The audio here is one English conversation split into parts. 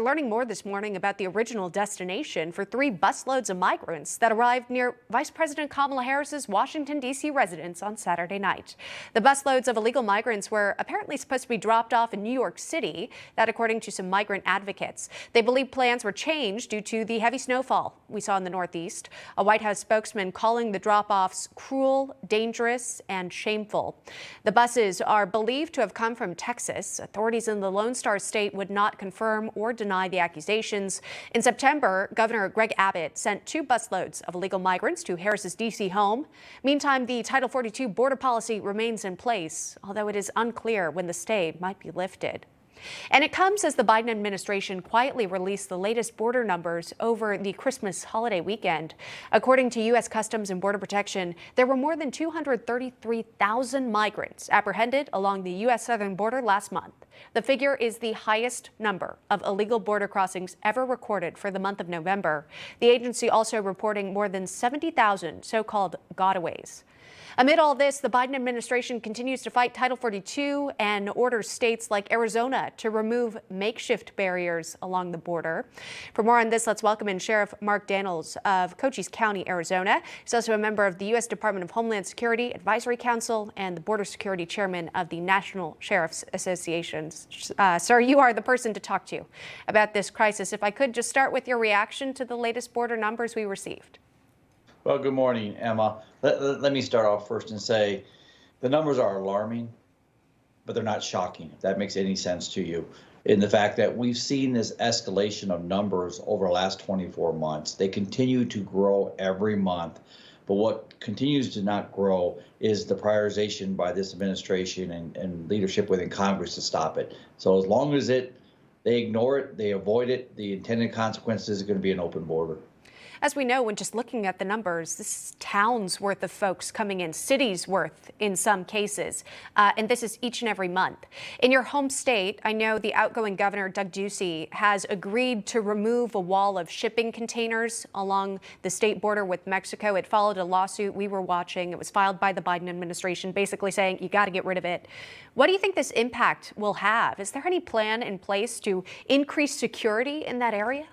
we're learning more this morning about the original destination for 3 busloads of migrants that arrived near Vice President Kamala Harris's Washington, D.C. residence on Saturday night. The busloads of illegal migrants were apparently supposed to be dropped off in New York City, that according to some migrant advocates. They believe plans were changed due to the heavy snowfall we saw in the Northeast. A White House spokesman calling the drop-offs cruel, dangerous, and shameful. The buses are believed to have come from Texas. Authorities in the Lone Star State would not confirm or deny the accusations. In September, Governor Greg Abbott sent 2 busloads of illegal migrants to Harris's D.C. home. Meantime, the Title 42 border policy remains in place, although it is unclear when the stay might be lifted. And it comes as the Biden administration quietly released the latest border numbers over the Christmas holiday weekend. According to U.S. Customs and Border Protection, there were more than 233,000 migrants apprehended along the U.S. southern border last month. The figure is the highest number of illegal border crossings ever recorded for the month of November. The agency also reporting more than 70,000 so-called gotaways. Amid all this, the Biden administration continues to fight Title 42 and orders states like Arizona to remove makeshift barriers along the border. For more on this, let's welcome in Sheriff Mark Dannels of Cochise County, Arizona. He's also a member of the U.S. Department of Homeland Security Advisory Council and the Border Security Chairman of the National Sheriff's Association. Sir, you are the person to talk to about this crisis. If I could just start with your reaction to the latest border numbers we received. Well, good morning, Emma. Let me start off first and say the numbers are alarming, but they're not shocking, if that makes any sense to you, in the fact that we've seen this escalation of numbers over the last 24 months. They continue to grow every month, but what continues to not grow is the prioritization by this administration and leadership within Congress to stop it. So as long as they ignore it, they avoid it, the intended consequences is going to be an open border. As we know, when just looking at the numbers, this is towns worth of folks coming in, cities worth in some cases, and this is each and every month. In your home state, I know the outgoing governor, Doug Ducey, has agreed to remove a wall of shipping containers along the state border with Mexico. It followed a lawsuit we were watching. It was filed by the Biden administration, basically saying you got to get rid of it. What do you think this impact will have? Is there any plan in place to increase security in that area?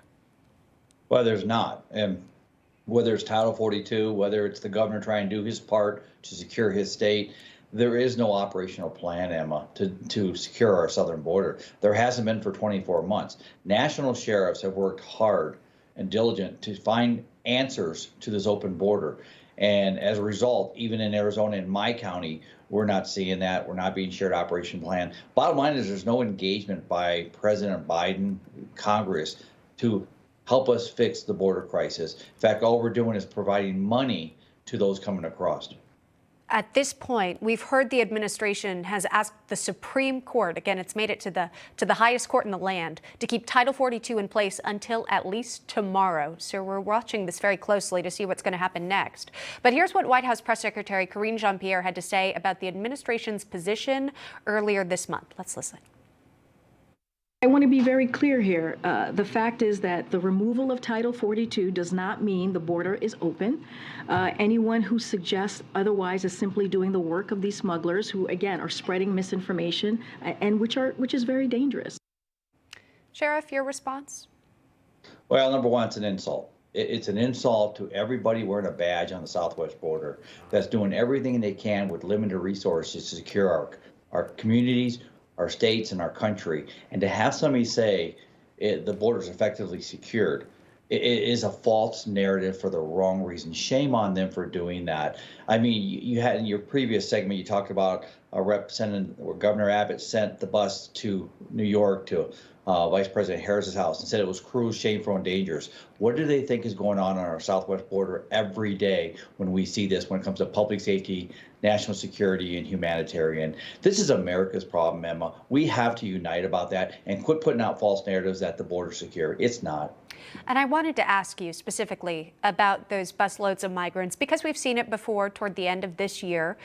Well, there's not. And whether it's Title 42, whether it's the governor trying to do his part to secure his state, there is no operational plan, Emma, to secure our southern border. There hasn't been for 24 months. National sheriffs have worked hard and diligent to find answers to this open border. And as a result, even in Arizona, in my county, we're not seeing that. We're not being shared operation plan. Bottom line is there's no engagement by President Biden, Congress, to help us fix the border crisis. In fact, all we're doing is providing money to those coming across. At this point, we've heard the administration has asked the Supreme Court, again, it's made it to the highest court in the land, to keep Title 42 in place until at least tomorrow. So we're watching this very closely to see what's going to happen next. But here's what White House Press Secretary Karine Jean-Pierre had to say about the administration's position earlier this month. Let's listen. I want to be very clear here. The fact is that the removal of Title 42 does not mean the border is open. Anyone who suggests otherwise is simply doing the work of these smugglers who, again, are spreading misinformation and which is very dangerous. Sheriff, your response? Well, number one, it's an insult. It's an insult to everybody wearing a badge on the southwest border that's doing everything they can with limited resources to secure our communities, our states, and our country. And to have somebody say the border is effectively secured, it is a false narrative for the wrong reason. Shame on them for doing that. I mean, you had in your previous segment, you talked about a representative where Governor Abbott sent the bus to New York to Vice President Harris's house and said it was cruel, shameful, and dangerous. What do they think is going on our southwest border every day when we see this when it comes to public safety, national security, and humanitarian? This is America's problem, Emma. We have to unite about that and quit putting out false narratives that the border's secure. It's not. And I wanted to ask you specifically about those busloads of migrants, because we've seen it before toward the end of this year,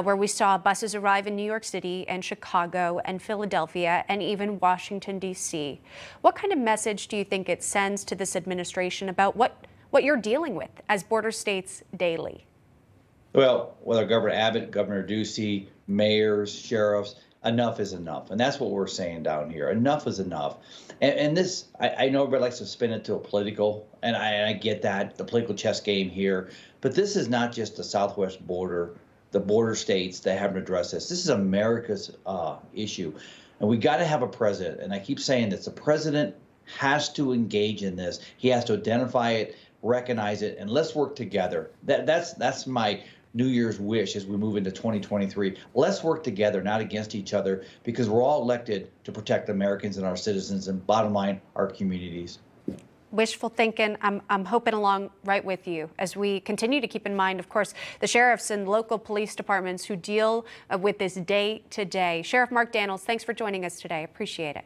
where we saw buses arrive in New York City and Chicago and Philadelphia and even Washington, D.C. What kind of message do you think it sends to this administration about what you're dealing with as border states daily? Well, whether Governor Abbott, Governor Ducey, mayors, sheriffs, enough is enough. And that's what we're saying down here. Enough is enough. And this, I know everybody likes to spin it to a political, and I get that, the political chess game here. But this is not just the southwest border, the border states that haven't addressed this. This is America's issue. And we got to have a president. And I keep saying this, the president has to engage in this. He has to identify it, recognize it, and let's work together. That's my New Year's wish as we move into 2023. Let's work together, not against each other, because we're all elected to protect Americans and our citizens, and bottom line, our communities. Wishful thinking. I'm hoping along right with you as we continue to keep in mind, of course, the sheriffs and local police departments who deal with this day to day. Sheriff Mark Dannels, thanks for joining us today. Appreciate it.